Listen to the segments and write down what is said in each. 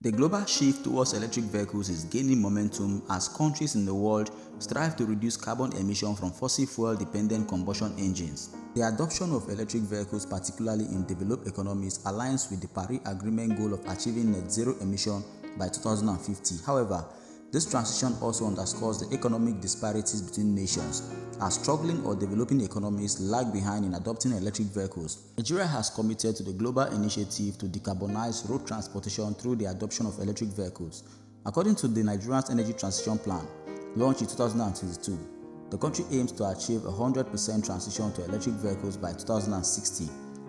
The global shift towards electric vehicles is gaining momentum as countries in the world strive to reduce carbon emissions from fossil fuel-dependent combustion engines. The adoption of electric vehicles, particularly in developed economies, aligns with the Paris Agreement goal of achieving net zero emission by 2050. However, this transition also underscores the economic disparities between nations, as struggling or developing economies lag behind in adopting electric vehicles. Nigeria has committed to the global initiative to decarbonize road transportation through the adoption of electric vehicles. According to the Nigerian Energy Transition Plan, launched in 2022, the country aims to achieve a 100% transition to electric vehicles by 2060,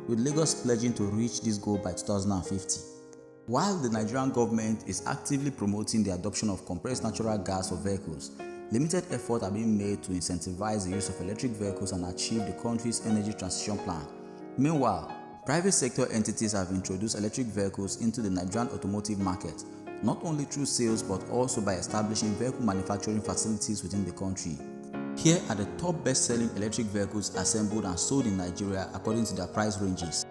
with Lagos pledging to reach this goal by 2050. While the Nigerian government is actively promoting the adoption of compressed natural gas for vehicles, limited efforts are being made to incentivize the use of electric vehicles and achieve the country's energy transition plan. Meanwhile, private sector entities have introduced electric vehicles into the Nigerian automotive market, not only through sales but also by establishing vehicle manufacturing facilities within the country. Here are the top best-selling electric vehicles assembled and sold in Nigeria according to their price ranges.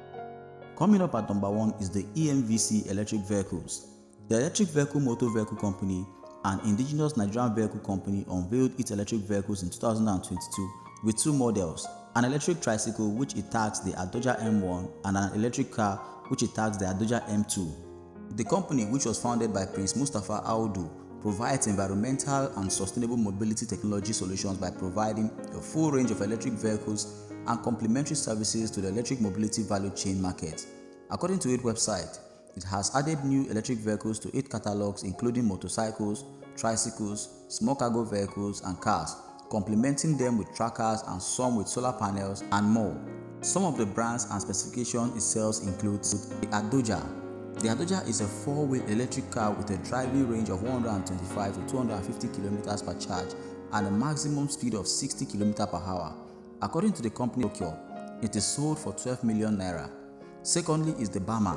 Coming up at number 1 is the EVMC electric vehicles. The Electric Vehicle Motor Vehicle Company, an indigenous Nigerian vehicle company, unveiled its electric vehicles in 2022 with two models, an electric tricycle which it tags the Adoja M1 and an electric car which it tags the Adoja M2. The company, which was founded by Prince Mustafa Audu, provides environmental and sustainable mobility technology solutions by providing a full range of electric vehicles and complementary services to the electric mobility value chain market. According to its website, it has added new electric vehicles to its catalogs, including motorcycles, tricycles, small cargo vehicles, and cars, complementing them with trackers and some with solar panels and more. Some of the brands and specifications it sells include the Adoja. The Adoja is a four-wheel electric car with a driving range of 125 to 250 km per charge and a maximum speed of 60 km per hour. According to the company Tokyo, it is sold for 12 million naira. Secondly is the Bama.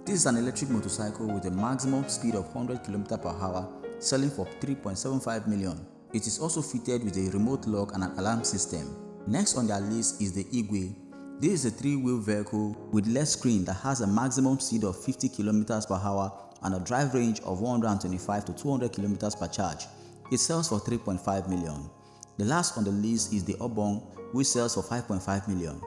This is an electric motorcycle with a maximum speed of 100 km per hour, selling for 3.75 million. It is also fitted with a remote lock and an alarm system. Next on their list is the Igwe. This is a three-wheel vehicle with LED screen that has a maximum speed of 50 km per hour and a drive range of 125 to 200 km per charge. It sells for 3.5 million. The last on the list is the Obong, which sells for 5.5 million.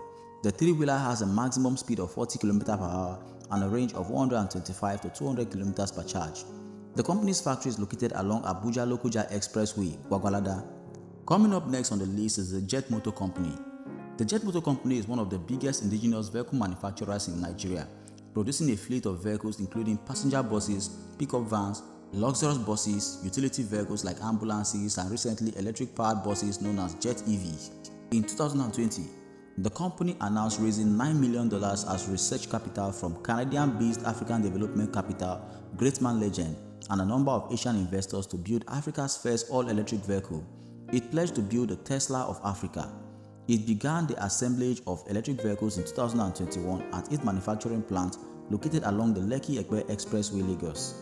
The three-wheeler has a maximum speed of 40 km per hour and a range of 125 to 200 km per charge. The company's factory is located along Abuja-Lokoja Expressway, Gwagwalada. Coming up next on the list is the Jet Motor Company. The Jet Motor Company is one of the biggest indigenous vehicle manufacturers in Nigeria, producing a fleet of vehicles including passenger buses, pickup vans, luxurious buses, utility vehicles like ambulances, and recently electric-powered buses known as Jet EVs. In 2020, the company announced raising $9 million as research capital from Canadian-based African Development Capital, Greatman Legend, and a number of Asian investors to build Africa's first all-electric vehicle. It pledged to build the Tesla of Africa. It began the assemblage of electric vehicles in 2021 at its manufacturing plant located along the Lekki-Epe Expressway, Lagos.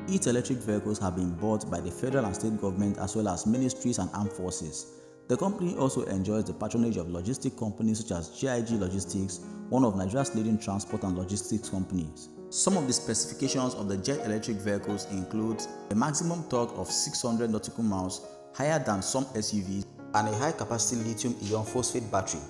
Its electric vehicles have been bought by the federal and state government as well as ministries and armed forces. The company also enjoys the patronage of logistic companies such as GIG Logistics, one of Nigeria's leading transport and logistics companies. Some of the specifications of the jet electric vehicles include a maximum torque of 600 nautical miles, higher than some SUVs, and a high-capacity lithium-ion phosphate battery.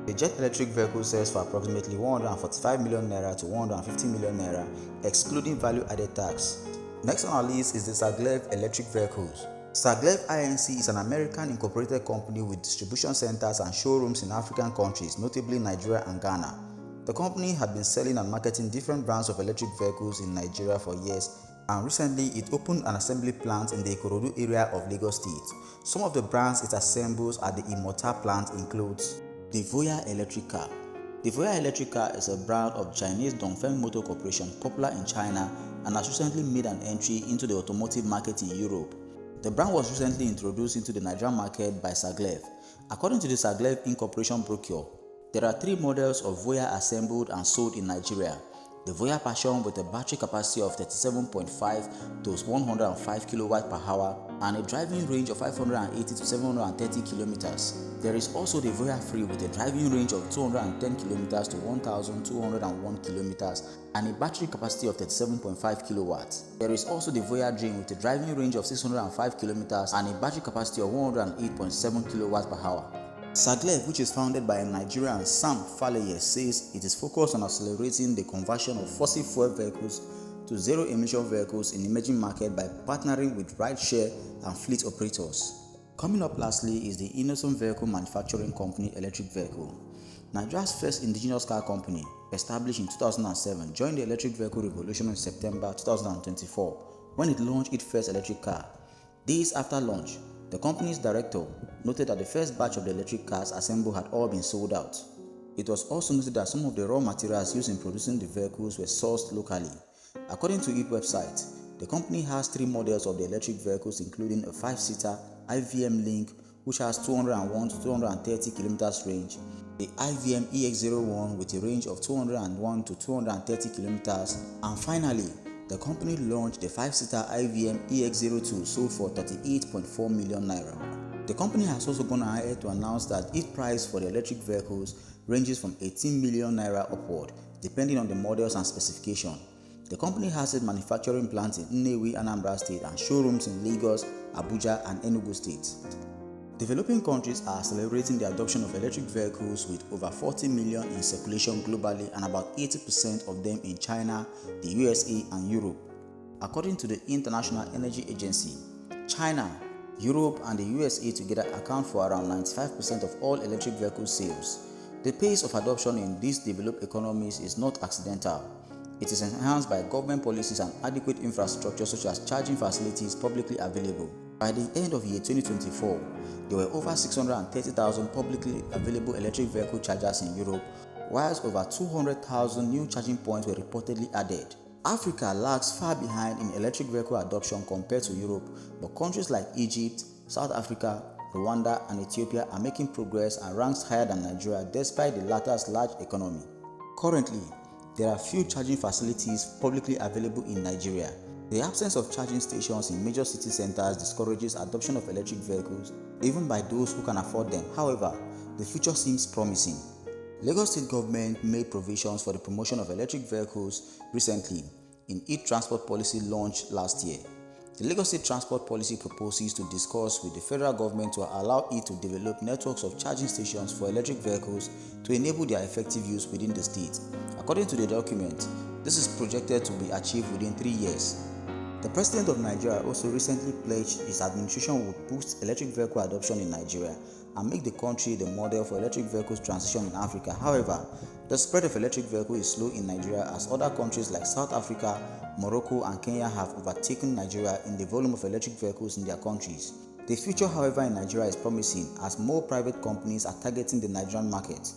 The jet electric vehicle sells for approximately 145 million naira to 150 million naira, excluding value-added tax. Next on our list is the Sagav electric vehicles. Sagav Inc. is an American incorporated company with distribution centers and showrooms in African countries, notably Nigeria and Ghana. The company had been selling and marketing different brands of electric vehicles in Nigeria for years, and recently it opened an assembly plant in the Ikorodu area of Lagos State. Some of the brands it assembles at the Immortal plant includes the Voya electric car. The Voya electric car is a brand of Chinese Dongfeng Motor Corporation popular in China and has recently made an entry into the automotive market in Europe. The brand was recently introduced into the Nigerian market by Sagav. According to the Sagav Incorporation brochure, there are three models of Voya assembled and sold in Nigeria. The Voya Passion, with a battery capacity of 37.5 to 105 kW per hour and a driving range of 580 to 730 kilometers. There is also the Voya Free, with a driving range of 210 kilometers to 1201 kilometers and a battery capacity of 37.5 kilowatts. There is also the Voya Dream, with a driving range of 605 kilometers and a battery capacity of 108.7 kilowatts per hour. Sagav, which is founded by Nigerian Sam Faleye, says it is focused on accelerating the conversion of fossil fuel vehicles to zero-emission vehicles in emerging markets by partnering with rideshare and fleet operators. Coming up lastly is the Innoson vehicle manufacturing company electric vehicle. Nigeria's first indigenous car company, established in 2007, joined the electric vehicle revolution in September 2024 when it launched its first electric car. Days after launch, the company's director noted that the first batch of the electric cars assembled had all been sold out. It was also noted that some of the raw materials used in producing the vehicles were sourced locally. According to its website, the company has 3 models of the electric vehicles, including a 5-seater IVM Link, which has 201 to 230 km range, the IVM EX01 with a range of 201 to 230 km, and finally, the company launched the 5-seater IVM EX02, sold for 38.4 million naira. The company has also gone ahead to announce that its price for the electric vehicles ranges from 18 million naira upward, depending on the models and specification. The company has its manufacturing plants in Nnewi, Anambra State, and showrooms in Lagos, Abuja, and Enugu State. Developing countries are accelerating the adoption of electric vehicles, with over 40 million in circulation globally and about 80% of them in China, the USA, and Europe. According to the International Energy Agency, China, Europe, and the USA together account for around 95% of all electric vehicle sales. The pace of adoption in these developed economies is not accidental. It is enhanced by government policies and adequate infrastructure such as charging facilities publicly available. By the end of year 2024, there were over 630,000 publicly available electric vehicle chargers in Europe, whilst over 200,000 new charging points were reportedly added. Africa lags far behind in electric vehicle adoption compared to Europe, but countries like Egypt, South Africa, Rwanda, and Ethiopia are making progress and ranks higher than Nigeria despite the latter's large economy. Currently, there are few charging facilities publicly available in Nigeria. The absence of charging stations in major city centers discourages adoption of electric vehicles, even by those who can afford them. However, the future seems promising. Lagos State government made provisions for the promotion of electric vehicles recently in its transport policy launched last year. The Lagos State Transport Policy proposes to discuss with the federal government to allow it to develop networks of charging stations for electric vehicles to enable their effective use within the state. According to the document, this is projected to be achieved within 3 years. The President of Nigeria also recently pledged his administration would boost electric vehicle adoption in Nigeria and make the country the model for electric vehicles transition in Africa. However, the spread of electric vehicles is slow in Nigeria, as other countries like South Africa, Morocco, and Kenya have overtaken Nigeria in the volume of electric vehicles in their countries. The future, however, in Nigeria is promising, as more private companies are targeting the Nigerian market.